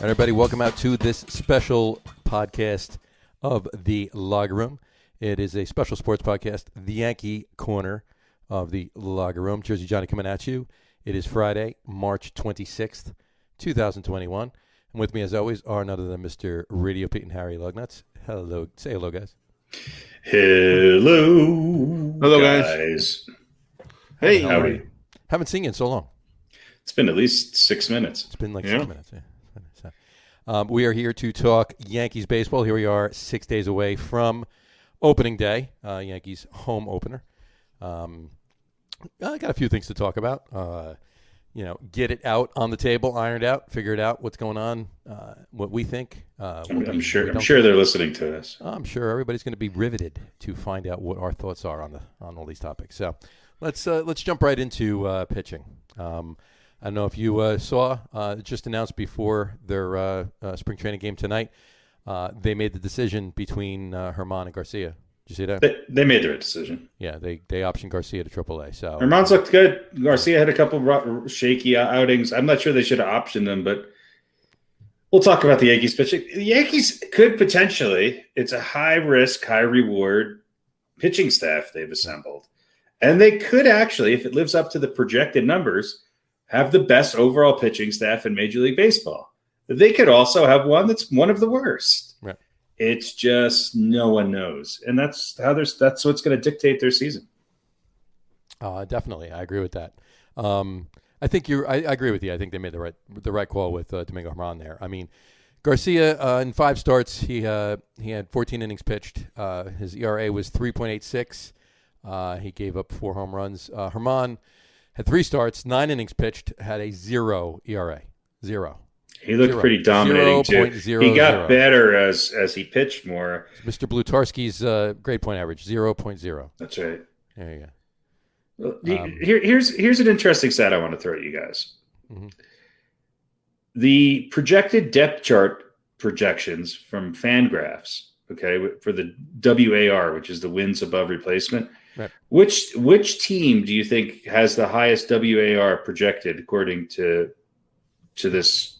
right, everybody, welcome out to this special podcast of the Locker Room. It is a special sports podcast, the Yankee corner of the Locker Room. Jersey Johnny coming at you. It is Friday, March 26th, 2021. And with me, as always, are none other than Mr. Radio Pete and Harry Lugnuts. Hello. Say hello, guys. Hello, guys. Hey. Howdy. Haven't seen you in so long. It's been at least 6 minutes. It's been like 6 minutes. Yeah. We are here to talk Yankees baseball. Here we are 6 days away from opening day, Yankees home opener. I got a few things to talk about. Get it out on the table, ironed out, figure it out, what's going on, what we think. I'm sure they're listening to us. I'm sure everybody's going to be riveted to find out what our thoughts are on all these topics. So let's jump right into pitching. I don't know if you saw, just announced before their spring training game tonight, they made the decision between Herman and Garcia. Did you see that? They made their decision. Yeah, they optioned Garcia to AAA. So Herman's looked good. Garcia had a couple shaky outings. I'm not sure they should have optioned them, but we'll talk about the Yankees pitching. The Yankees could potentially, it's a high risk, high reward pitching staff they've assembled. And they could actually, if it lives up to the projected numbers, have the best overall pitching staff in Major League Baseball. They could also have one that's one of the worst. Right. It's just no one knows, and that's what's going to dictate their season. Definitely, I agree with that. I think I agree with you. I think they made the right call with Domingo Herman there. I mean, Garcia in 5 starts, he had 14 innings pitched. His ERA was 3.86. He gave up 4 home runs. Herman had 3 starts, 9 innings pitched, had a 0 ERA. 0. He looked pretty dominating, too. He got better as he pitched more. Mr. Blutarski's grade point average, 0.0. That's right. There you go. Well, here's an interesting stat I want to throw at you guys. Mm-hmm. The projected depth chart projections from Fangraphs, okay, for the WAR, which is the wins above replacement. Right. Which team do you think has the highest WAR projected according to this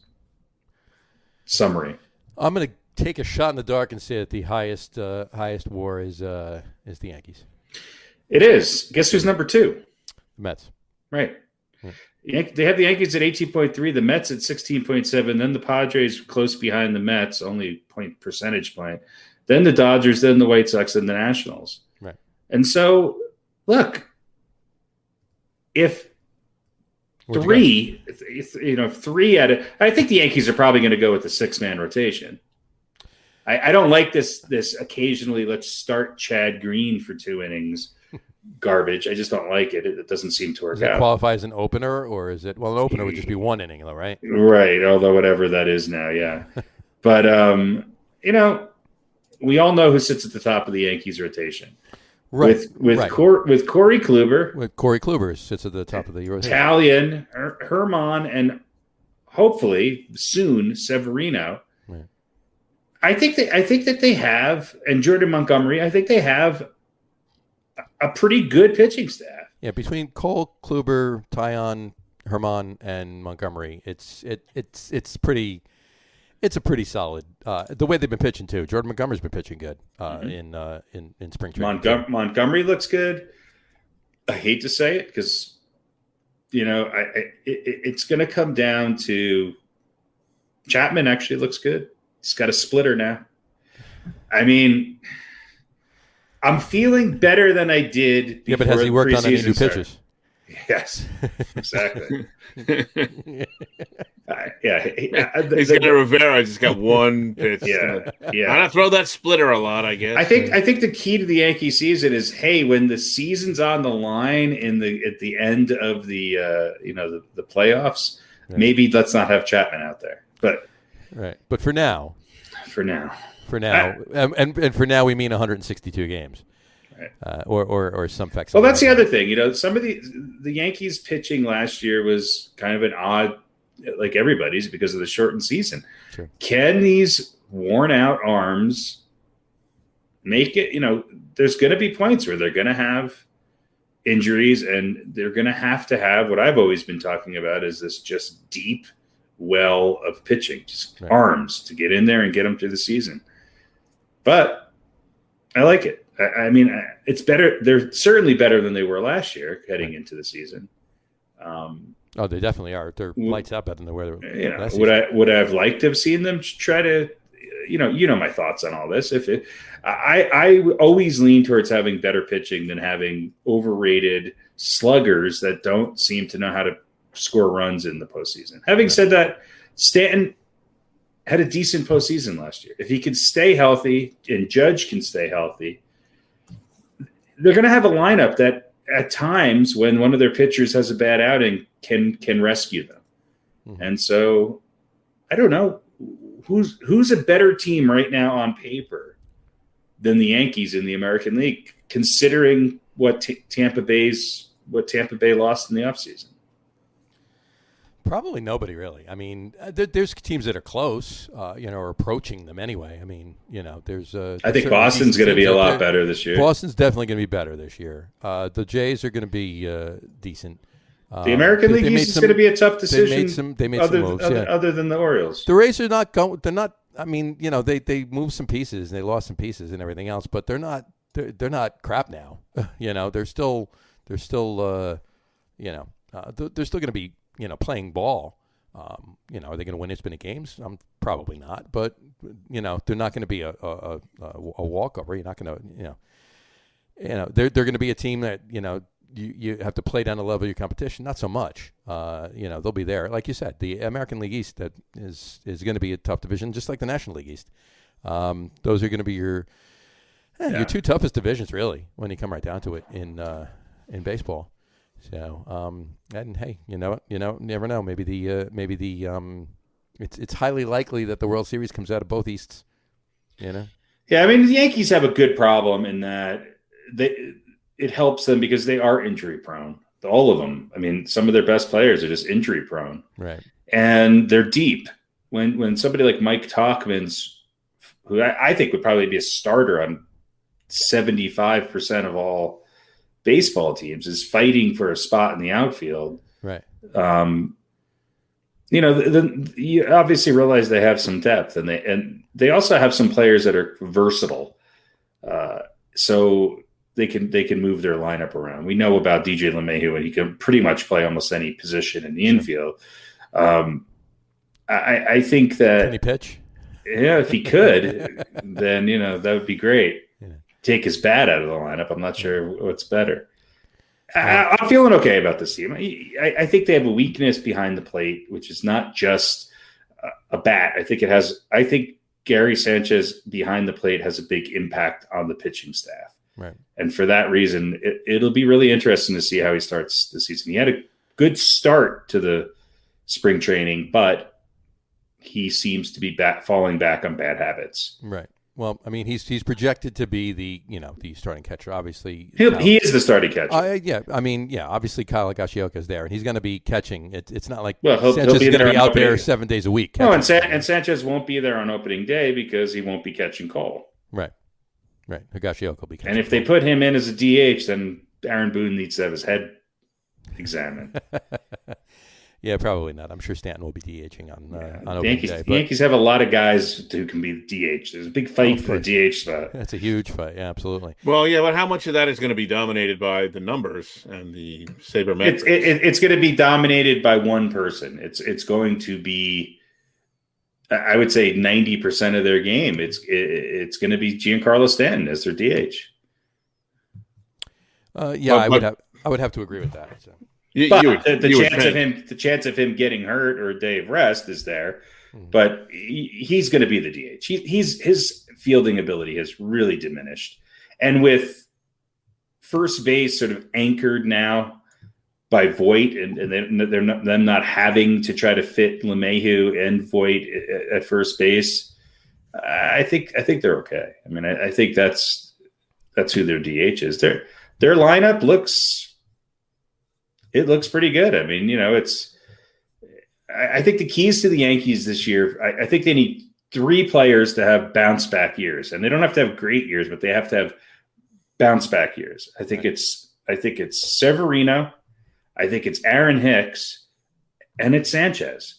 summary? I'm going to take a shot in the dark and say that the highest WAR is the Yankees. It is. Guess who's number 2? The Mets. Right. Yeah. They have the Yankees at 18.3, the Mets at 16.7, then the Padres close behind the Mets, only percentage point. Then the Dodgers, then the White Sox, and the Nationals. Right. And so, look, if three out of – I think the Yankees are probably going to go with the 6-man rotation. I don't like this occasionally let's start Chad Green for 2 innings garbage. I just don't like it. It doesn't seem to work out. Does it qualify as an opener, or is it – well, an opener would just be 1 inning, though, right? Right, although whatever that is now, yeah. But, we all know who sits at the top of the Yankees rotation. Right. With Corey Kluber. With Corey Kluber sits at the top of the rotation. Italian, Herman, and hopefully soon Severino. Right. I think that they have, and Jordan Montgomery, I think they have a pretty good pitching staff. Yeah, between Cole, Kluber, Tyon, Herman, and Montgomery, it's pretty. It's a pretty solid. The way they've been pitching too. Jordan Montgomery's been pitching good in spring training. Montgomery looks good. I hate to say it because, it's going to come down to Chapman. Actually, looks good. He's got a splitter now. I mean, I'm feeling better than I did. Yeah, but has he worked on any new pitches? Yes, exactly. He's got a Rivera. Just got 1 pitch. Yeah. I'm gonna throw that splitter a lot, I guess. I think the key to the Yankee season is, hey, when the season's on the line at the end of the the playoffs, right, maybe let's not have Chapman out there. But right. But for now, and for now we mean 162 games. Right. Or some facts. Well, that's the other thing. Some of the Yankees pitching last year was kind of an odd, like everybody's, because of the shortened season. Sure. Can these worn out arms make it? There's going to be points where they're going to have injuries, and they're going to have what I've always been talking about is this just deep well of pitching, just arms to get in there and get them through the season. But I like it. I mean, it's better. They're certainly better than they were last year heading into the season. Oh, they definitely are. They're lights out better than they were. Would I have liked to have seen them try to, my thoughts on all this. I always lean towards having better pitching than having overrated sluggers that don't seem to know how to score runs in the postseason. Having said that, Stanton had a decent postseason last year. If he can stay healthy and Judge can stay healthy, they're going to have a lineup that at times when one of their pitchers has a bad outing can rescue them. Mm-hmm. And so I don't know who's a better team right now on paper than the Yankees in the American League, considering what Tampa Bay lost in the offseason. Probably nobody really. I mean, there's teams that are close, or approaching them anyway. I mean, there's I think Boston's going to be a lot better this year. Boston's definitely going to be better this year. The Jays are going to be decent. The American League East is going to be a tough decision. They made some moves, other than the Orioles. The Rays are not going. They're not. I mean, they moved some pieces and they lost some pieces and everything else, but they're not. They're not crap now. They're still. They're still going to be. Playing ball. Are they going to win infinite games? Probably not. But they're not going to be a walkover. You're not going to. They're going to be a team that you have to play down the level of your competition. Not so much. They'll be there. Like you said, the American League East that is going to be a tough division, just like the National League East. Those are going to be your two toughest divisions, really, when you come right down to it in baseball. So, and hey, you never know. Maybe it's highly likely that the World Series comes out of both Easts. Yeah, I mean, the Yankees have a good problem in that it helps them because they are injury prone. All of them. I mean, some of their best players are just injury prone, right? And they're deep. When somebody like Mike Tauchman's, who I think would probably be a starter on 75% of all baseball teams, is fighting for a spot in the outfield. Right. You obviously realize they have some depth, and they also have some players that are versatile. So they can move their lineup around. We know about DJ LeMahieu, and he can pretty much play almost any position in the infield. I think that, can he pitch? Yeah, if he could, then that would be great. Take his bat out of the lineup. I'm not sure what's better. I'm feeling okay about this team. I think they have a weakness behind the plate, which is not just a bat. I think Gary Sanchez behind the plate has a big impact on the pitching staff. Right. And for that reason, it'll be really interesting to see how he starts the season. He had a good start to the spring training, but he seems to be falling back on bad habits. Right. Well, I mean, he's projected to be the starting catcher. Obviously, he is the starting catcher. Obviously, Kyle Higashioka is there, and he's going to be catching. It's not like Sanchez is going to be out there 7 days a week. No, and Sanchez won't be there on opening day because he won't be catching Cole. Right. Higashioka will be catching. And if they put him in as a DH, then Aaron Boone needs to have his head examined. Yeah, probably not. I'm sure Stanton will be DHing on opening day. The Yankees have a lot of guys who can be DH. There's a big fight for the DH spot. That's a huge fight. Yeah, absolutely. Well, yeah, but how much of that is going to be dominated by the numbers and the sabermetrics? It's going to be dominated by one person. It's going to be, I would say, 90% of their game. It's going to be Giancarlo Stanton as their DH. I would have to agree with that. So. The chance of him getting hurt or a day of rest is there, but he's going to be the DH. His fielding ability has really diminished, and with first base sort of anchored now by Voit, and they're not having to try to fit LeMahieu and Voit at first base. I think they're okay. I mean, I think that's who their DH is. Their lineup looks pretty good. I mean, I think the keys to the Yankees this year, I think they need 3 players to have bounce back years, and they don't have to have great years, but they have to have bounce back years. I think it's Severino. I think it's Aaron Hicks, and it's Sanchez.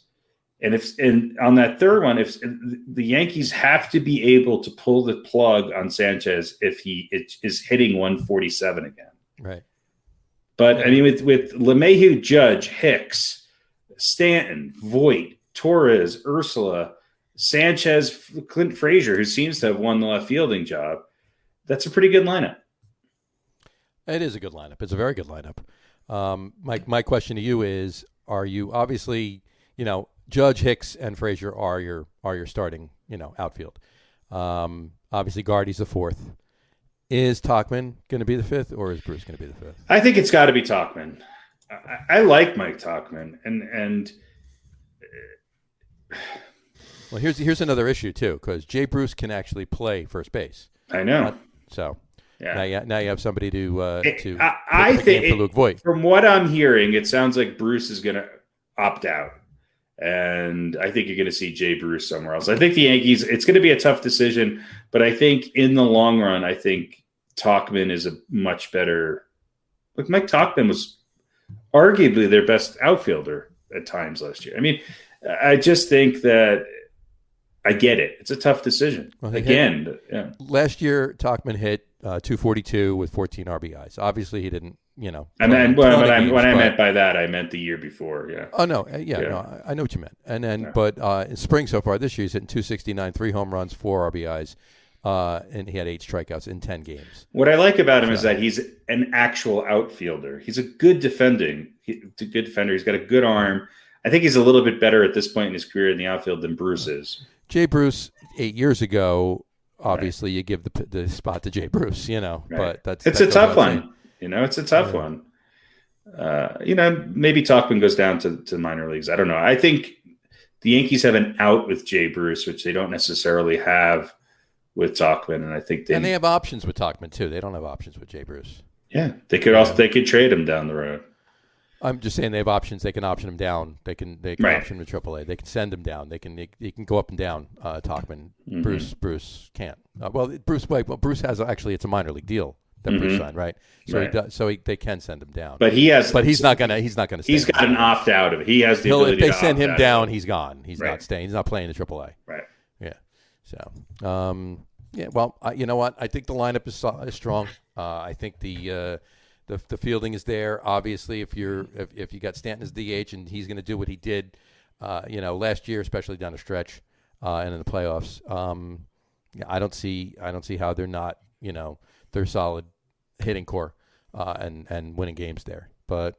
And on that third one, if the Yankees have to be able to pull the plug on Sanchez if he is hitting 147 again. Right. But I mean, with LeMahieu, Judge, Hicks, Stanton, Voit, Torres, Ursula, Sanchez, Clint Frazier, who seems to have won the left fielding job, that's a pretty good lineup. It is a good lineup. It's a very good lineup. My question to you is: are you obviously, Judge, Hicks, and Frazier are your starting, outfield. Obviously, Gardy's the fourth. Is Tauchman going to be the fifth, or is Bruce going to be the fifth? I think it's got to be Tauchman. I like Mike Tauchman, and well, here's another issue too, because Jay Bruce can actually play first base. I know. So yeah, now you have somebody to I think for Luke Voit. From what I'm hearing, it sounds like Bruce is going to opt out. And I think you're going to see Jay Bruce somewhere else. I think the Yankees, it's going to be a tough decision, but I think in the long run, I think Tauchman is a much better. Look, Mike Tauchman was arguably their best outfielder at times last year. I mean, I just think that I get it. It's a tough decision. Well, last year, Tauchman hit 242 with 14 RBIs. Obviously, he didn't. And then when I meant by that, I meant the year before. Yeah. Oh no, no, I know what you meant. And then, but in spring so far this year, he's hitting 269, 3 home runs, 4 RBIs, and he had 8 strikeouts in 10 games. What I like about him is that he's an actual outfielder. He's a good defender. He's got a good arm. I think he's a little bit better at this point in his career in the outfield than Bruce is. Jay Bruce 8 years ago. Obviously, you give the spot to Jay Bruce. But it's a tough one. It's a tough one. Maybe Tauchman goes down to the minor leagues. I don't know. I think the Yankees have an out with Jay Bruce, which they don't necessarily have with Tauchman, and I think they have options with Tauchman too. They don't have options with Jay Bruce. Yeah, they could trade him down the road. I'm just saying they have options. They can option him down. They can option him to AAA. They can send him down. They can go up and down. Tauchman. Mm-hmm. Bruce can't. Bruce has actually. It's a minor league deal that Bruce signed, right? So he does. So they can send him down. But he's not gonna. He's not gonna. Stay he's got an opt out of it. He has the ability. If they send him down, he's gone. He's not staying. He's not playing the AAA. Right. Yeah. So. Well, you know what? I think the lineup is strong. I think the fielding is there. Obviously, if you got Stanton as DH and he's going to do what he did, last year, especially down the stretch and in the playoffs. I don't see how they're not. They're solid hitting core and winning games there. But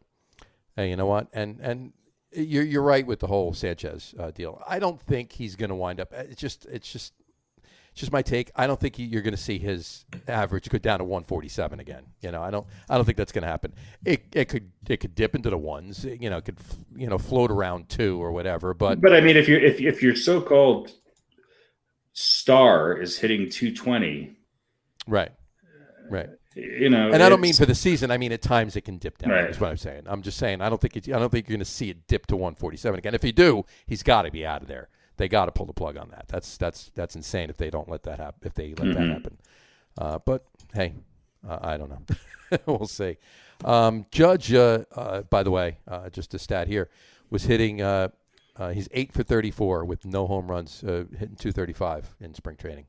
hey, you know what? And you're right with the whole Sanchez deal. I don't think he's going to wind up. It's just my take. I don't think you're going to see his average go down to 147 again. I don't think that's going to happen. It could dip into the ones. It could float around 2 or whatever. But I mean, if your so-called star is hitting 220, right. And I don't mean for the season. I mean at times it can dip down. Right. That's what I'm saying. I'm just saying I don't think you're going to see it dip to 147 again. If you do, he's got to be out of there. They got to pull the plug on that. That's insane if they don't let that happen. If they let that happen, but hey, I don't know. We'll see. Judge, by the way, just a stat here, was hitting. He's 8 for 34 with no home runs, hitting 235 in spring training,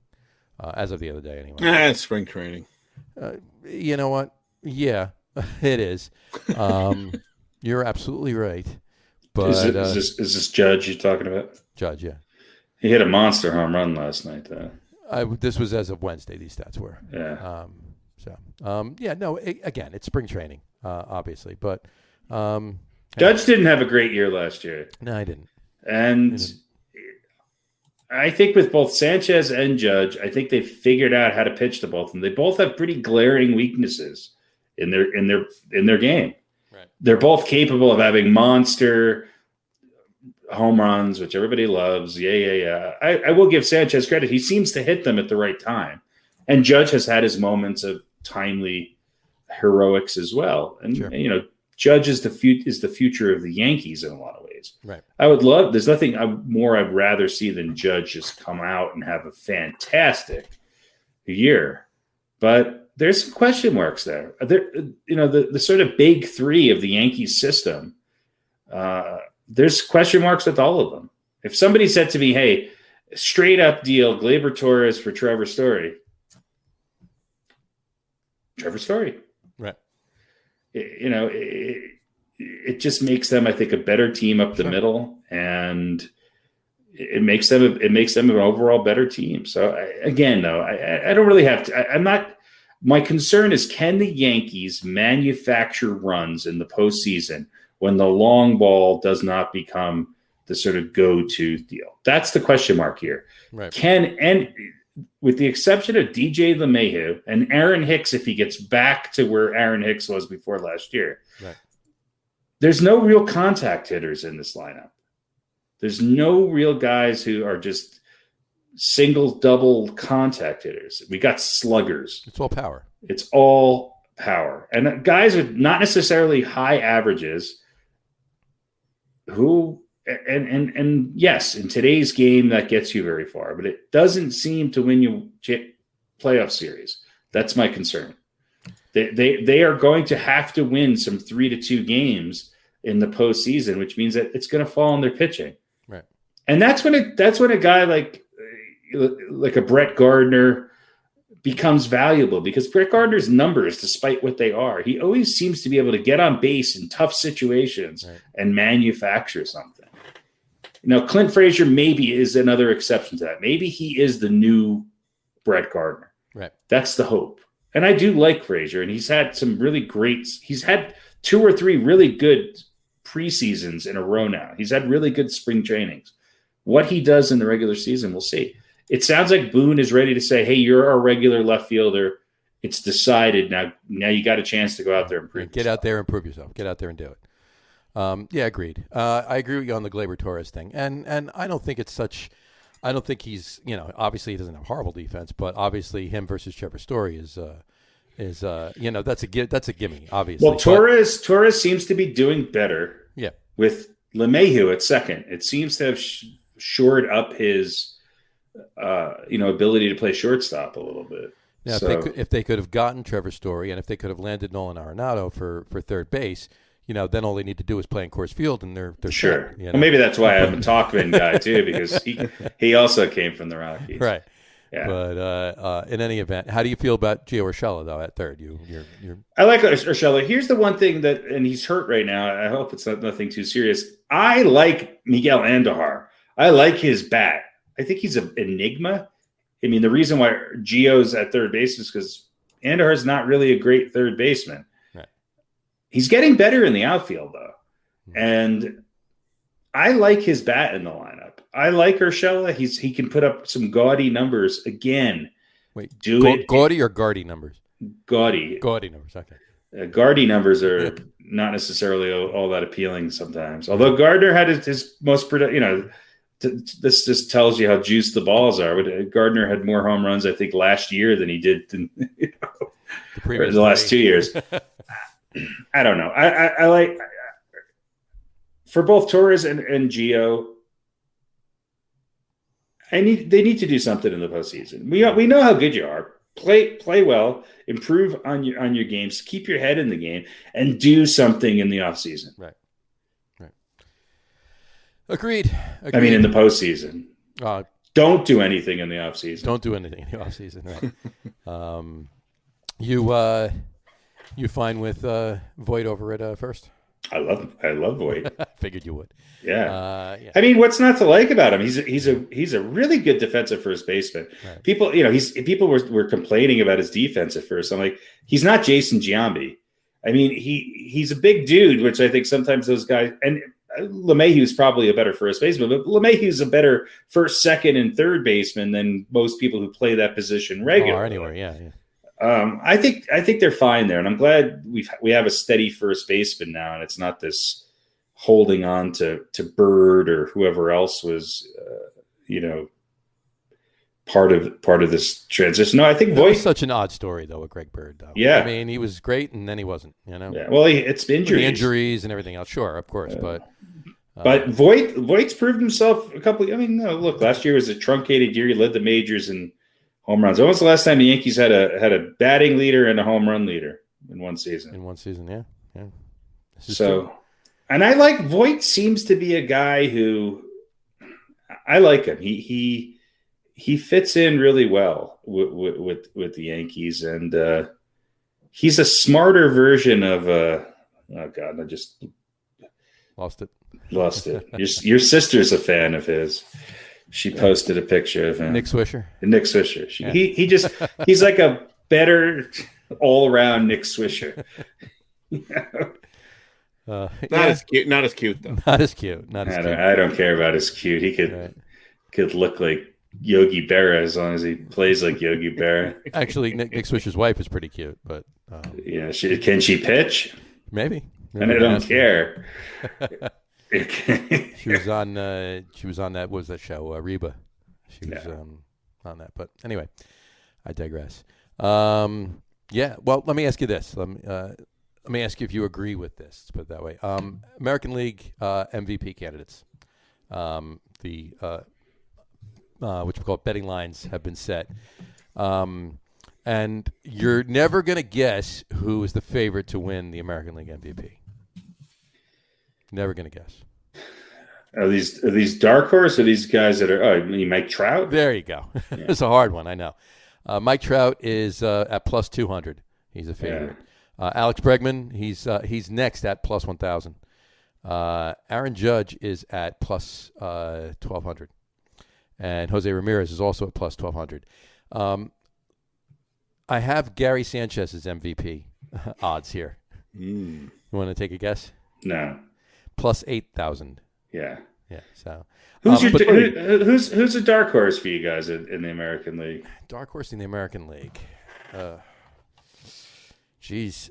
as of the other day. Anyway, it's spring training. You know what? Yeah, it is. You're absolutely right. But is this Judge you're talking about? Judge, yeah. He hit a monster home run last night, though. This was as of Wednesday, these stats were. Yeah. Again, it's spring training, obviously. But Judge didn't have a great year last year. No, I didn't. And I think with both Sanchez and Judge, I think they figured out how to pitch to both of them. They both have pretty glaring weaknesses in their game. Right. They're both capable of having monster home runs, which everybody loves. Yeah. I will give Sanchez credit. He seems to hit them at the right time. And Judge has had his moments of timely heroics as well. And, sure. Judge is the future of the Yankees in a lot of ways. Right. There's nothing more I'd rather see than Judge just come out and have a fantastic year. But there's some question marks there. The sort of big three of the Yankees system, there's question marks with all of them. If somebody said to me, "Hey, straight up deal, Gleyber Torres for Trevor Story," Trevor Story, Right. It just makes them, I think, a better team up the middle, and it makes them an overall better team. So I don't really have to. I'm not. My concern is, can the Yankees manufacture runs in the postseason when the long ball does not become the sort of go-to deal? That's the question mark here. Right. And with the exception of DJ LeMahieu and Aaron Hicks, if he gets back to where Aaron Hicks was before last year, right, there's no real contact hitters in this lineup. There's no real guys who are just single, double contact hitters. We got sluggers. It's all power. It's all power. And guys with not necessarily high averages who, and yes, in today's game, that gets you very far, but it doesn't seem to win you playoff series. That's my concern. They are going to have to win some 3-2 games in the postseason, which means that it's going to fall on their pitching. Right. And that's when a guy like a Brett Gardner becomes valuable, because Brett Gardner's numbers, despite what they are, he always seems to be able to get on base in tough situations and manufacture something. Now, Clint Frazier maybe is another exception to that. Maybe he is the new Brett Gardner. Right. That's the hope. And I do like Frazier, and he's had he's had 2 or 3 really good preseasons in a row now. He's had really good spring trainings. What he does in the regular season, we'll see. It sounds like Boone is ready to say, "Hey, you're our regular left fielder. It's decided now. Now you got a chance to go out there and prove Get out there and prove yourself. Get out there and do it." Yeah, agreed. I agree with you on the Gleyber Torres thing, and I don't think it's such. I don't think he's, obviously he doesn't have horrible defense, but obviously him versus Trevor Story is that's a gimme, obviously. Well, Torres seems to be doing better. Yeah. With LeMahieu at second, it seems to have shored up his ability to play shortstop a little bit. Now, if they could have gotten Trevor Story, and if they could have landed Nolan Arenado for third base, then all they need to do is play in Coors Field, and they're sure. Set, Well, maybe that's why I'm a Talkman guy too, because he also came from the Rockies, right? Yeah. But in any event, how do you feel about Gio Urshela though at third? I like Urshela. Here's the one thing and he's hurt right now. I hope it's nothing too serious. I like Miguel Andujar. I like his bat. I think he's an enigma. I mean, the reason why Gio's at third base is because Andujar's not really a great third baseman. Right. He's getting better in the outfield, though. And I like his bat in the lineup. I like Urshela. He can put up some gaudy numbers again. Wait, gaudy or Gardy numbers? Gaudy. Gaudy numbers, okay. Gardy numbers are not necessarily all that appealing sometimes. Although Gardner had his most productive, this just tells you how juiced the balls are. But Gardner had more home runs, I think, last year than he did the last 2 years. I don't know. I like for both Torres and Gio. They need to do something in the postseason. We know how good you are. Play well, improve on your games, keep your head in the game, and do something in the offseason. Right. Agreed. I mean, in the postseason. Don't do anything in the offseason. Don't do anything in the offseason, right? You fine with Voit over at first? I love Voit. Figured you would. Yeah. I mean, what's not to like about him? He's a really good defensive first baseman. Right. People were complaining about his defense at first. I'm like, he's not Jason Giambi. I mean, he's a big dude, which I think sometimes those guys, and LeMahieu's probably a better first baseman, but LeMahieu's a better first, second, and third baseman than most people who play that position regularly. Anyway, yeah. I think they're fine there, and I'm glad we have a steady first baseman now, and it's not this holding on to Bird or whoever else was, part of this transition. No, I think Voit was such an odd story though with Greg Bird, though. Yeah, I mean, he was great, and then he wasn't. Yeah. Well, it's injuries and everything else. Sure, of course, but Voigt's proved himself a couple. I mean, no, look, last year was a truncated year. He led the majors in home runs. When was the last time the Yankees had a batting leader and a home run leader in one season? Yeah. So, and I like Voit. Seems to be a guy who, I like him. He fits in really well with the Yankees, and he's a smarter version of oh God, I just Lost it. lost it. Your sister's a fan of his. She posted a picture of him. Nick Swisher. Nick Swisher. He's like a better all around Nick Swisher. Not as cute. Not as cute though. Not as cute. Not as cute. I don't care about his cute. He could look like Yogi Berra as long as he plays like Yogi Berra. Actually, Nick Swisher's wife is pretty cute, but yeah, can she pitch? Maybe. And I don't care. She was on that. What was that show? Reba. She was on that. But anyway, I digress. Yeah. Well, let me ask you this. Let me ask you if you agree with this. Let's put it that way. American League MVP candidates. The which we call betting lines have been set. And you're never going to guess who is the favorite to win the American League MVP. Never going to guess. Are these dark horse or these guys that are? Oh, you mean Mike Trout? There you go. Yeah. It's a hard one, I know. Mike Trout is at plus 200. He's a favorite. Yeah. Alex Bregman, he's next at plus 1,000. Aaron Judge is at plus 1,200, and Jose Ramirez is also at plus 1,200. I have Gary Sanchez's MVP odds here. You want to take a guess? No. Plus 8,000. Yeah. Yeah. So who's a dark horse for you guys in the American League? Dark horse in the American League. Jimenez.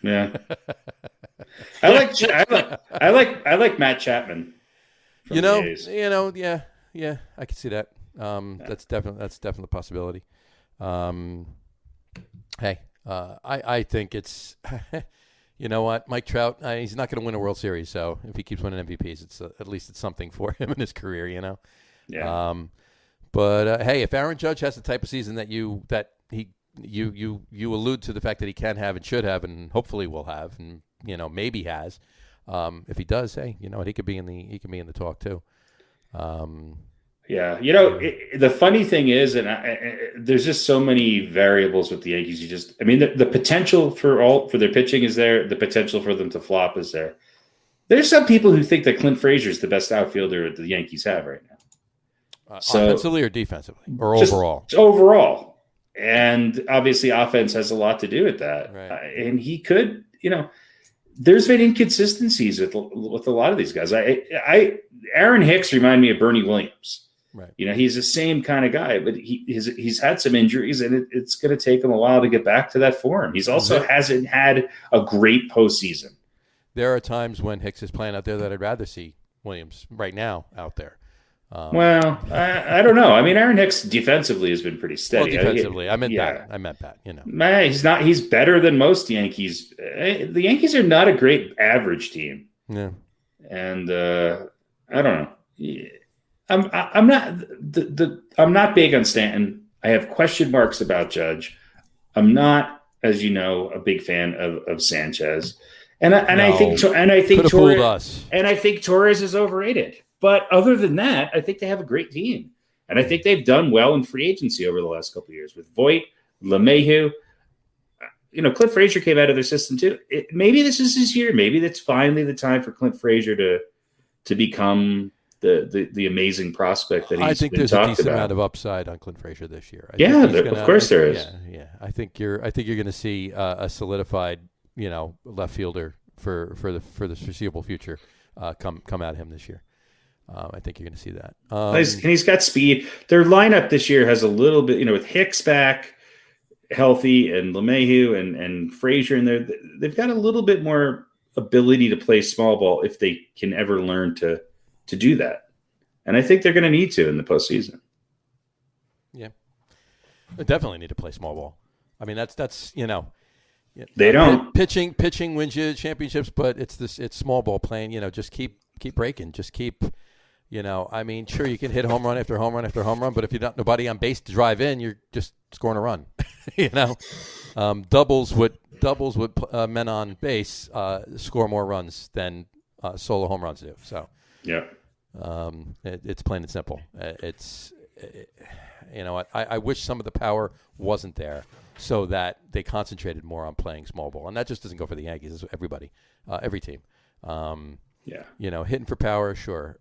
Yeah. I like Matt Chapman. Yeah, I can see that. That's definitely a possibility. Hey, I think it's, you know what, Mike Trout, he's not going to win a World Series, so if he keeps winning MVPs, at least it's something for him in his career, you know. Yeah. But hey, if Aaron Judge has the type of season that you allude to the fact that he can have and should have and hopefully will have and maybe has, if he does, hey, you know what, he could be in the talk too. Yeah, the funny thing is, and there's just so many variables with the Yankees. The potential for their pitching is there. The potential for them to flop is there. There's some people who think that Clint Frazier is the best outfielder the Yankees have right now. Offensively or defensively or overall? Overall, and obviously offense has a lot to do with that. Right. And he could, there's been inconsistencies with a lot of these guys. Aaron Hicks reminded me of Bernie Williams. Right. He's the same kind of guy, but he's had some injuries, and it's going to take him a while to get back to that form. He's also hasn't had a great postseason. There are times when Hicks is playing out there that I'd rather see Williams right now out there. Well, I don't know. I mean, Aaron Hicks defensively has been pretty steady. Well, defensively, I meant that. He's better than most Yankees. The Yankees are not a great average team. Yeah. And I don't know. I'm not big on Stanton. I have question marks about Judge. I'm not, as you know, a big fan of Sanchez. I think Torres is overrated. But other than that, I think they have a great team. And I think they've done well in free agency over the last couple of years with Voit, LeMahieu. Clint Frazier came out of their system too. Maybe this is his year. Maybe that's finally the time for Clint Frazier to become the amazing prospect that he's I think been there's a decent about. amount of upside on Clint Frazier this year. Of course there is. Yeah. I think you're going to see a solidified, left fielder for the foreseeable future come out of him this year. I think you're going to see that. And he's got speed. Their lineup this year has a little bit, with Hicks back healthy and LeMahieu and Frazier in there. They've got a little bit more ability to play small ball if they can ever learn to do that. And I think they're going to need to in the postseason. Yeah, they definitely need to play small ball. I mean, that's they don't. Pitching wins you championships, but it's small ball playing. Just keep breaking. Just keep. I mean, sure, you can hit home run after home run after home run, but if you don't nobody on base to drive in, you're just scoring a run. Doubles what men on base score more runs than solo home runs do. So yeah, it's plain and simple. I wish some of the power wasn't there so that they concentrated more on playing small ball, and that just doesn't go for the Yankees. It's everybody, every team. Hitting for power, sure.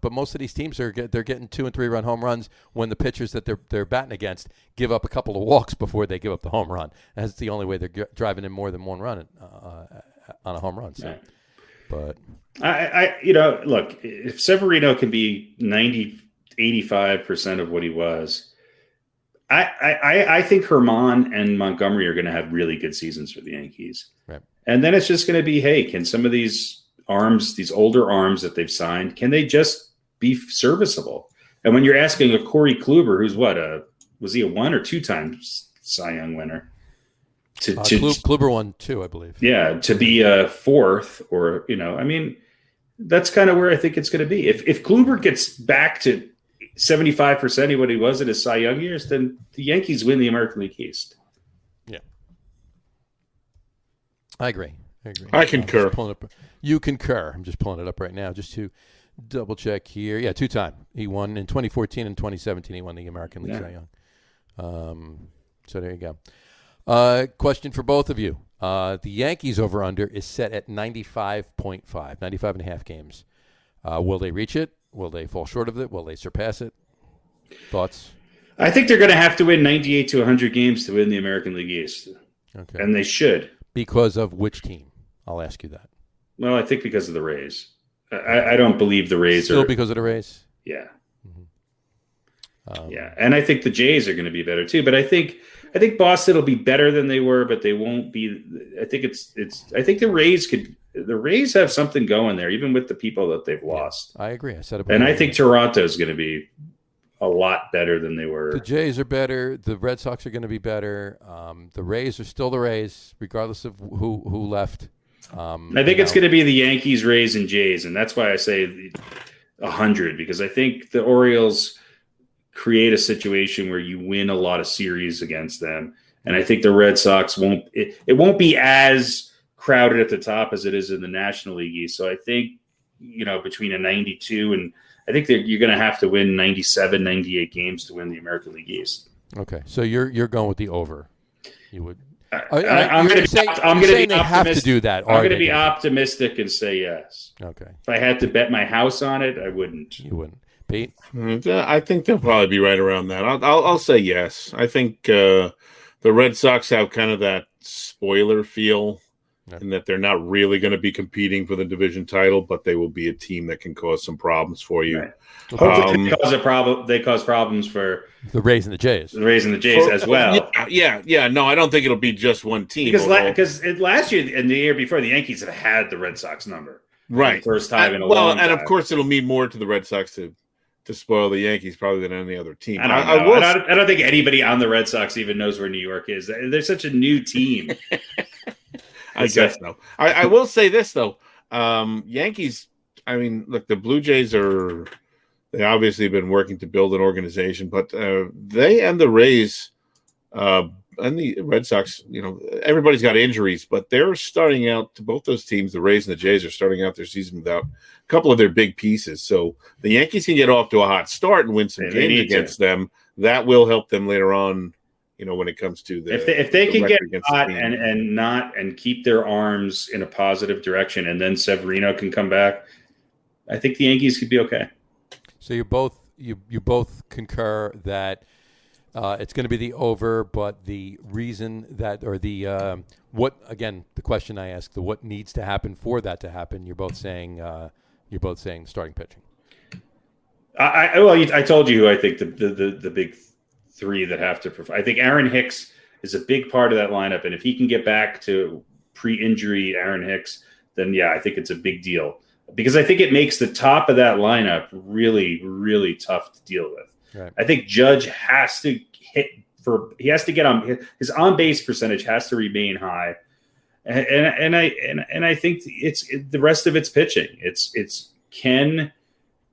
But most of these teams they're getting 2 and 3 run home runs when the pitchers that they're batting against give up a couple of walks before they give up the home run. And that's the only way they're driving in more than one run on a home run. So, right. But look, if Severino can be 85% of what he was, I think Herman and Montgomery are going to have really good seasons for the Yankees. Right. And then it's just going to be, hey, can some of these arms, these older arms that they've signed, can they just be serviceable? And when you're asking a Corey Kluber, who's was he a 1 or 2 times Cy Young winner? Kluber won 2, I believe. Yeah, to be a 4th, or that's kind of where I think it's going to be. If Kluber gets back to 75% of what he was in his Cy Young years, then the Yankees win the American League East. Yeah, I agree. I concur. You concur. I'm just pulling it up right now just to double check here. Yeah, 2-time. He won in 2014 and 2017. He won the American League Cy Young. So there you go. Question for both of you. The Yankees over-under is set at 95.5, 95 and a half games. Will they reach it? Will they fall short of it? Will they surpass it? Thoughts? I think they're going to have to win 98 to 100 games to win the American League East. Okay. And they should. Because of which team? I'll ask you that. Well, I think because of the Rays. I don't believe the Rays Still because of the Rays? Yeah. Yeah. And I think the Jays are going to be better too. But I think Boston will be better than they were, but they won't be. I think I think the Rays have something going there, even with the people that they've lost. I agree. I said it. And I think Toronto is going to be a lot better than they were. The Jays are better. The Red Sox are going to be better. The Rays are still the Rays, regardless of who left. I think it's going to be the Yankees, Rays, and Jays, and that's why I say 100, because I think the Orioles create a situation where you win a lot of series against them, and I think the Red Sox won't. It won't be as crowded at the top as it is in the National League East. So I think between a 92 and I think that you're going to have to win 97, 98 games to win the American League East. Okay, so you're going with the over. You would. I'm going to have to do that. I'm going to be optimistic and say yes. Okay. If I had to bet my house on it, I wouldn't. You wouldn't. Pete? I think they'll probably be right around that. I'll say yes. I think the Red Sox have kind of that spoiler feel, and that they're not really going to be competing for the division title, but they will be a team that can cause some problems for you. Right. Hopefully they cause problems for the Rays and the Jays. As well. Yeah. No, I don't think it'll be just one team. Because last year and the year before, the Yankees have had the Red Sox number. Right. First time in a long time. And of course it'll mean more to the Red Sox to spoil the Yankees probably than any other team. I don't think anybody on the Red Sox even knows where New York is. They're such a new team. I guess so. I will say this though, Yankees. I mean, look, the Blue Jays they obviously have been working to build an organization, but they and the Rays and the Red Sox, everybody's got injuries, but they're starting out. Both those teams, the Rays and the Jays, are starting out their season without a couple of their big pieces. So the Yankees can get off to a hot start and win some games against them. That will help them later on. When it comes to if they can get hot and keep their arms in a positive direction, and then Severino can come back, I think the Yankees could be okay. So you both concur that it's going to be the over, but the reason that, or the the question I asked, the what needs to happen for that to happen, you're both saying starting pitching. I told you who I think the big three that have to perform. I think Aaron Hicks is a big part of that lineup, and if he can get back to pre-injury Aaron Hicks, then I think it's a big deal, because I think it makes the top of that lineup really, really tough to deal with. Right. I think Judge has to get on his on-base percentage has to remain high, and I think it's the rest of it's pitching. It's Ken,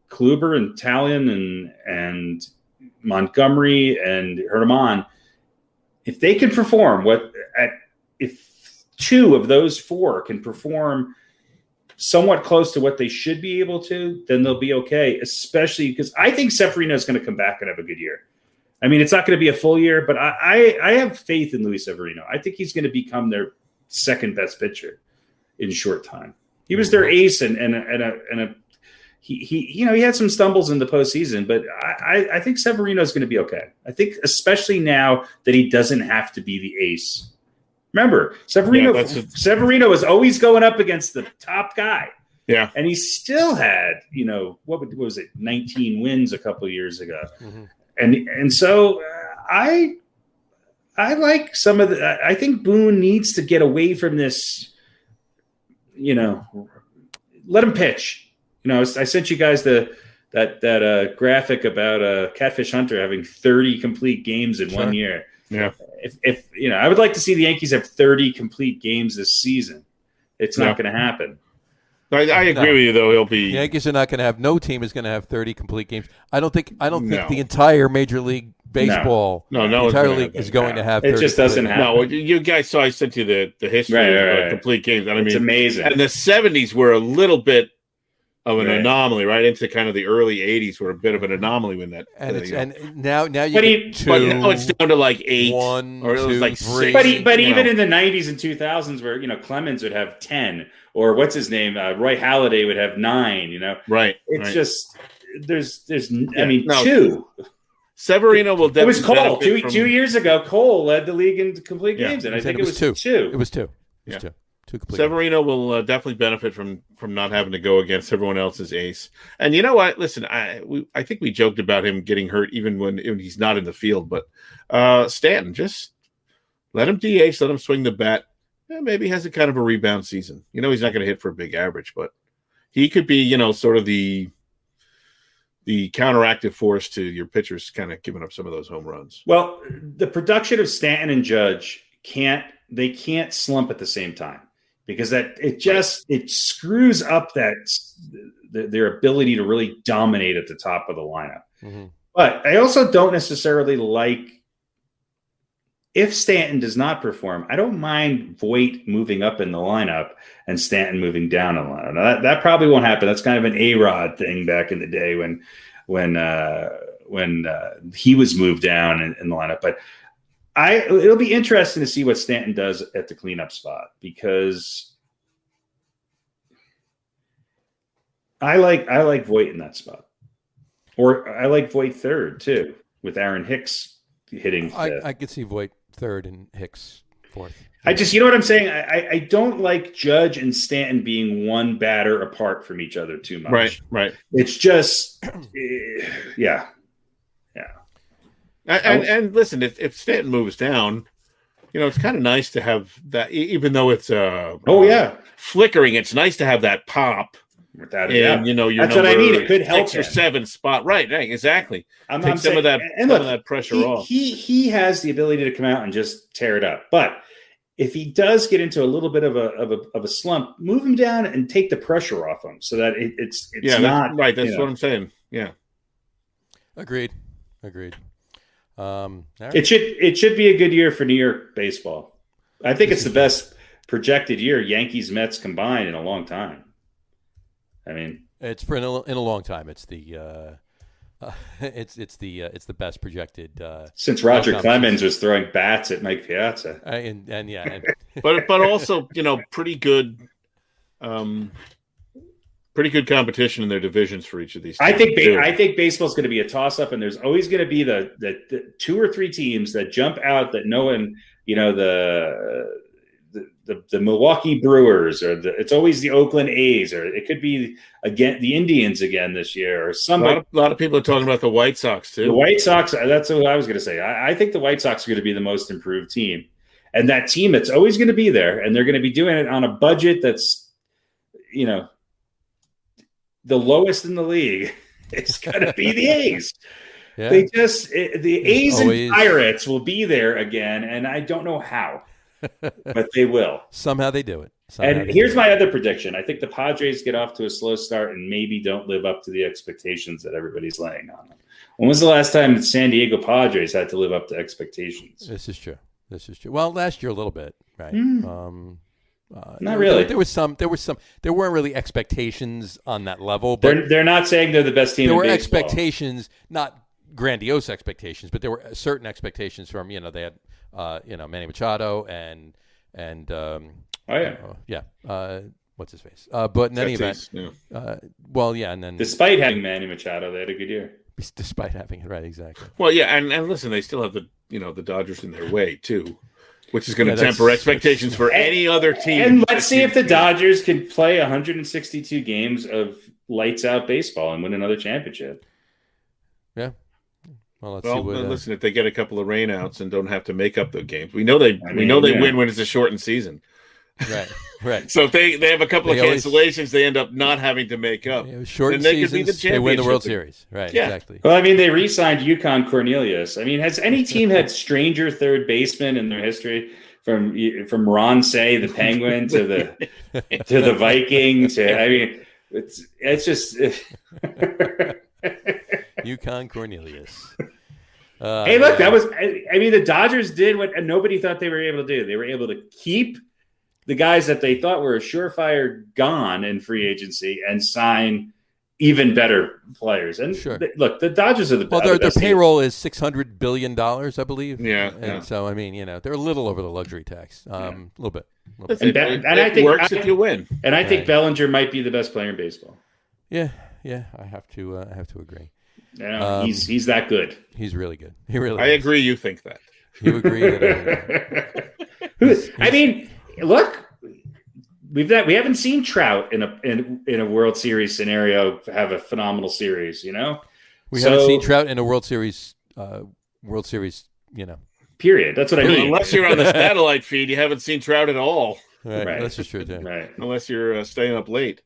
Kluber, and Talion and Montgomery and Herman. if they can perform if 2 of those 4 can perform somewhat close to what they should be able to, then they'll be okay, especially because I think Severino is going to come back and have a good year. I mean, it's not going to be a full year, but I have faith in Luis Severino. I think he's going to become their second best pitcher in short time. He was their ace he had some stumbles in the postseason, but I think Severino is going to be okay. I think especially now that he doesn't have to be the ace. Remember, Severino was always going up against the top guy. Yeah. And he still had, what was it, 19 wins a couple of years ago. Mm-hmm. And so I like some of the – I think Boone needs to get away from this, let him pitch. I sent you guys that graphic about Catfish Hunter having 30 complete games in 1 year. Yeah. If I would like to see the Yankees have 30 complete games this season. It's not going to happen. I agree with you, though. He'll be. The Yankees are not going to have. No team is going to have 30 complete games. I don't think the entire Major League Baseball, the entire league is going to have. 30 it just doesn't happen. No, you guys saw. I sent you the history of complete games. And it's amazing. And the 70s were a little bit of an anomaly, right into kind of the early 80s, were a bit of an anomaly when that. And now you get 2. But now it's down to like 8, 1, or it was 2, like 3. 6. But even in the 90s and 2000s, where Clemens would have 10, or what's his name, Roy Halladay would have 9. Right. It's just there's 2. Severino will definitely. It was Cole 2 years ago. Cole led the league in complete games, and I think it was 2. It was 2. Severino will definitely benefit from not having to go against everyone else's ace. And you know what? Listen, I think we joked about him getting hurt even when he's not in the field. But Stanton, just let him DH, let him swing the bat. Maybe he has a kind of a rebound season. He's not going to hit for a big average, but he could be, sort of the counteractive force to your pitchers kind of giving up some of those home runs. Well, the production of Stanton and Judge can't slump at the same time. Because it screws up their ability to really dominate at the top of the lineup. Mm-hmm. But I also don't necessarily like, if Stanton does not perform, I don't mind Voit moving up in the lineup and Stanton moving down in the lineup. That probably won't happen. That's kind of an A-Rod thing back in the day when he was moved down in the lineup. But it'll be interesting to see what Stanton does at the cleanup spot, because I like Voit in that spot, or I like Voit third too, with Aaron Hicks hitting fifth. I could see Voit third and Hicks fourth. I just, what I'm saying, I don't like Judge and Stanton being one batter apart from each other too much. Right. It's just, yeah. And listen, if Stanton moves down, it's kind of nice to have that, even though it's flickering. It's nice to have that pop. Without your that's what I mean. It could help 6 or 7 spot. Right, exactly. Take some of that pressure off. He has the ability to come out and just tear it up. But if he does get into a little bit of a slump, move him down and take the pressure off him, so that it's not right. That's what I'm saying. Yeah. Agreed. Right. It should be a good year for New York baseball. I think it's the best projected year, Yankees Mets combined, in a long time. I mean, it's in a long time. It's the it's the best projected since Roger Clemens was throwing bats at Mike Piazza. But also pretty good competition in their divisions for each of these teams. I think baseball's going to be a toss-up, and there's always going to be the 2 or 3 teams that jump out that no one, the Milwaukee Brewers, or it's always the Oakland A's, or it could be again the Indians again this year, or somebody. A lot of people are talking about the White Sox too. The White Sox, that's what I was going to say. I think the White Sox are going to be the most improved team, and that team that's always going to be there, and they're going to be doing it on a budget that's, the lowest in the league. It's going to be the A's. Yeah. The A's and Pirates will be there again, and I don't know how. But they will. Somehow they do it. Here's my other prediction. I think the Padres get off to a slow start and maybe don't live up to the expectations that everybody's laying on them. When was the last time the San Diego Padres had to live up to expectations? This is true. This is true. Well, last year a little bit, right? Not really. There weren't really expectations on that level, but They're not saying they're the best team. there were in baseball. expectations, not grandiose expectations, but there were certain expectations from they had Manny Machado and what's his face? But in any event, and then despite having Manny Machado, they had a good year. Despite having it, right? Exactly. Well, yeah, and listen, they still have the Dodgers in their way too, which is going to temper expectations for any other team. And let's see if the Dodgers can play 162 games of lights out baseball and win another championship. Yeah. Well, let's see. Listen, if they get a couple of rainouts and don't have to make up the games, we know they win when it's a shortened season. Right. So if they have a couple of cancellations, they end up not having to make up. Short seasons, they win the World Series. Right, yeah. Exactly. Well, I mean, they re-signed Yukon Cornelius. I mean, has any team had stranger third baseman in their history? From Ron Say, the Penguin, to the Viking, it's just Yukon Cornelius. Hey, look, the Dodgers did what nobody thought they were able to do. They were able to keep the guys that they thought were a surefire gone in free agency and sign even better players. And look, the Dodgers are the best. Well, their payroll is $600 billion, I believe. Yeah. And so, I mean, they're a little over the luxury tax, a little bit. And I think it works if you win. And I think Bellinger might be the best player in baseball. Yeah, I have to agree. He's that good. He's really good. He really. I agree. You think that? You agree that? I mean, look, we haven't seen Trout in a World Series scenario have a phenomenal series. We haven't seen Trout in a World Series. Period. That's what I mean. Unless you're on the satellite feed, you haven't seen Trout at all. Right. That's just true too. Right. Unless you're staying up late.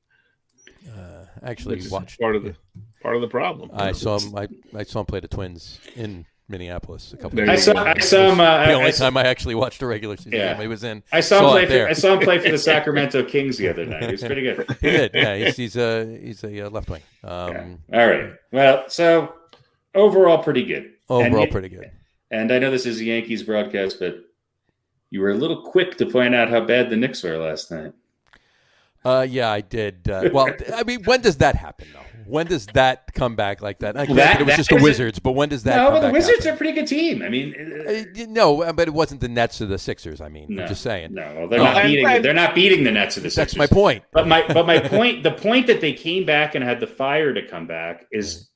Actually, watched part of the problem. I saw him play the Twins in Minneapolis a couple. I saw him. The only time I actually watched a regular season game he was in. I saw him play for the Sacramento Kings the other night. He was pretty good. He did. Yeah, he's a left wing. All right. Well, so overall, pretty good. Pretty good. And I know this is a Yankees broadcast, but you were a little quick to point out how bad the Knicks were last night. Yeah, I did. Well, I mean, when does that happen, though? When does that come back like that? It was just the Wizards, but when does that come back? No, the Wizards are a pretty good team. I mean... no, but it wasn't the Nets or the Sixers, I'm just saying. No, they're not beating the Nets or the Sixers. That's my point. But my point, the point that they came back and had the fire to come back is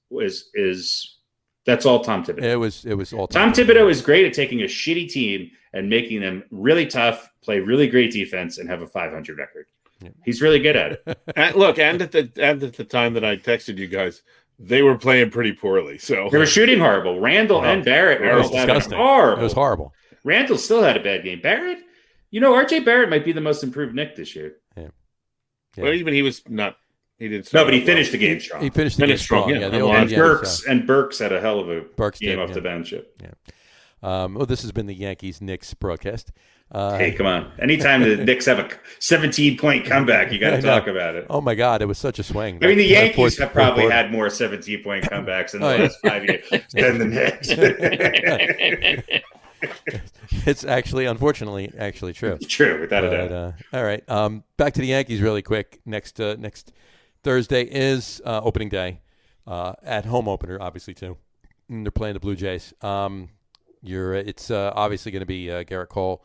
that's all Tom Thibodeau. It was all Tom Thibodeau is great at taking a shitty team and making them really tough, play really great defense, and have a 500 record. Yeah. He's really good at it. And at the time that I texted you guys, they were playing pretty poorly. So they were shooting horrible. Randall and Barrett were disgusting. Horrible. It was horrible. Randall still had a bad game. Barrett, RJ Barrett might be the most improved Knick this year. Yeah. Well, even he was not. He didn't. No, but he finished the game strong. He finished the game strong. And Burks had a hell of a game off the bench. Yeah. Well, this has been the Yankees-Knicks broadcast. Hey, come on. Anytime the Knicks have a 17-point comeback, you got to talk about it. Oh, my God. It was such a swing. I mean, the Yankees have probably had more 17-point comebacks in the last 5 years than the Knicks. It's actually, unfortunately, true. It's true, without a doubt. All right. Back to the Yankees really quick. Next Thursday is opening day. At home opener, obviously, too. And they're playing the Blue Jays. It's obviously going to be Garrett Cole.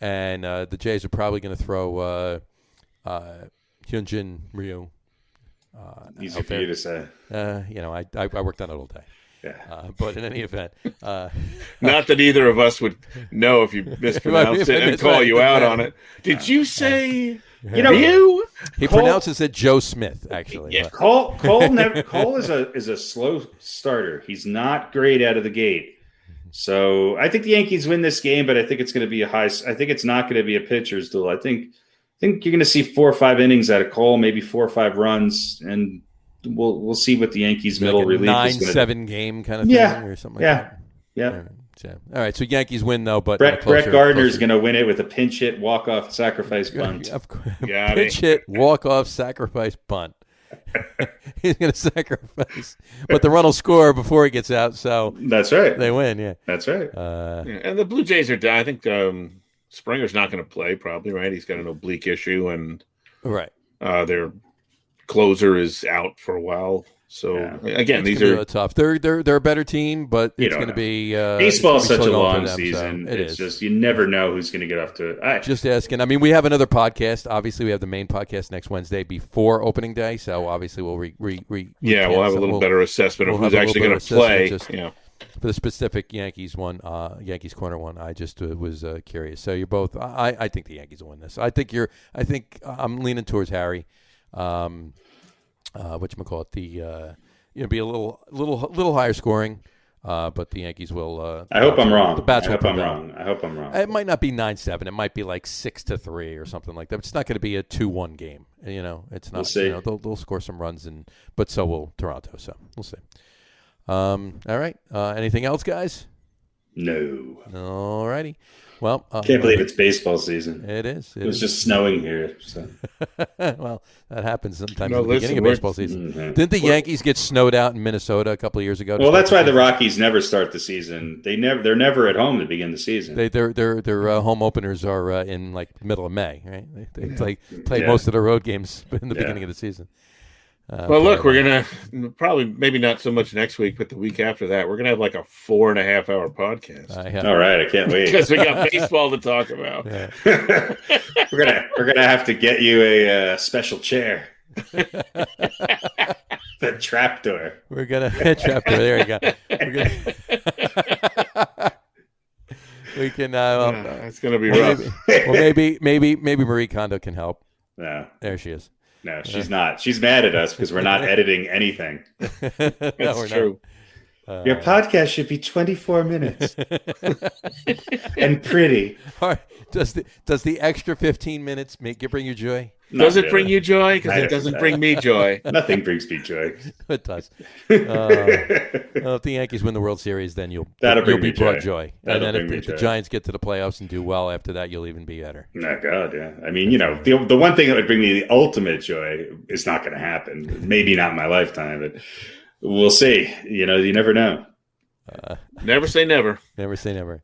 And the Jays are probably going to throw Hyunjin Ryu. Easy for you to say. I worked on it all day. Yeah. But in any event. Not that either of us would know if you mispronounced it and call you out on it. Did you say Ryu? He pronounces it Joe Smith, actually. Yeah. Cole is a slow starter. He's not great out of the gate. So I think the Yankees win this game, but I think it's going to be I think it's not going to be a pitcher's duel. I think you're going to see 4 or 5 innings out of Cole, maybe 4 or 5 runs, and we'll see what the Yankees middle relief is going to 9-7 game kind of thing or something like that. Yeah. All right, so Yankees win though, but Brett Gardner is going to win it with a pinch hit walk-off sacrifice bunt. Pinch hit walk-off sacrifice bunt. He's going to sacrifice, but the run will score before he gets out. So that's right. They win. Yeah, that's right. And the Blue Jays are down. I think Springer's not going to play. Probably right. He's got an oblique issue, and right. Their closer is out for a while. So again, these are tough. They're a better team, but it's going to be baseball's such a long them, season. So it's just you never know who's going to get off to it. Just asking. I mean, we have another podcast. Obviously, we have the main podcast next Wednesday before opening day. So obviously, we'll we'll have a little better assessment of who's actually going to play. For the specific Yankees one, Yankees corner one, I just was curious. So you're both. I think the Yankees will win this. I think I'm leaning towards Harry. Whatchamacallit, be a little higher scoring, but the Yankees will. I hope I'm wrong. The bats I hope I'm wrong. I hope I'm wrong. It might not be 9-7. It might be like 6-3 or something like that. It's not going to be a 2-1 game. It's not. We'll see. They'll score some runs, but so will Toronto. So we'll see. All right. Anything else, guys? No. All righty. Well, can't believe it's baseball season. It is. It was just snowing here. So. Well, that happens sometimes at the beginning of baseball season. Mm-hmm. Didn't the Yankees get snowed out in Minnesota a couple of years ago? Well, that's why the Rockies never start the season. They're never at home to begin the season. Their home openers are in like middle of May, right? They play most of the road games in the beginning of the season. Well, look, we're going to probably maybe not so much next week, but the week after that, we're going to have like a 4.5-hour podcast. All right. I can't wait. Because we got baseball to talk about. Yeah. we're gonna have to get you a special chair. The trapdoor. We're going to trapdoor. There you go. We can. It's going to be rough. Maybe Marie Kondo can help. No. There she is. No, she's not. She's mad at us because we're not editing anything. That's true. Your podcast should be 24 minutes and pretty. All right. Does the extra 15 minutes bring you joy? Does it bring you joy? Because it doesn't bring me joy. Nothing brings me joy. It does. If the Yankees win the World Series, then you'll be brought joy. And then if the Giants get to the playoffs and do well after that, you'll even be better. Oh, God, yeah. I mean, the one thing that would bring me the ultimate joy is not going to happen. Maybe not in my lifetime, but we'll see. You never know. Never say never. Never say never.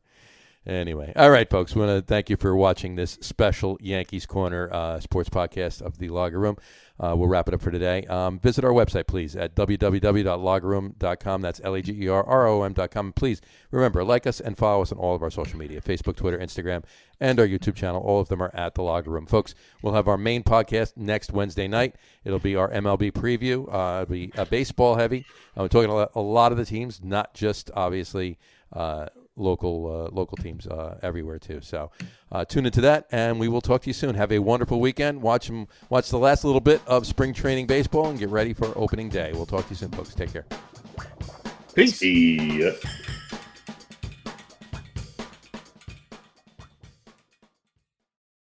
Anyway, all right, folks. We want to thank you for watching this special Yankees Corner sports podcast of the Logger Room. We'll wrap it up for today. Visit our website, please, at www.loggerroom.com. That's LAGERROM.com. Please remember, like us and follow us on all of our social media, Facebook, Twitter, Instagram, and our YouTube channel. All of them are at the Logger Room. Folks, we'll have our main podcast next Wednesday night. It'll be our MLB preview. It'll be baseball heavy. We're talking a lot of the teams, not just, obviously, local teams everywhere too. So tune into that, and we will talk to you soon. Have a wonderful weekend. Watch the last little bit of spring training baseball and get ready for opening day. We'll talk to you soon, folks. Take care. Peace. See ya.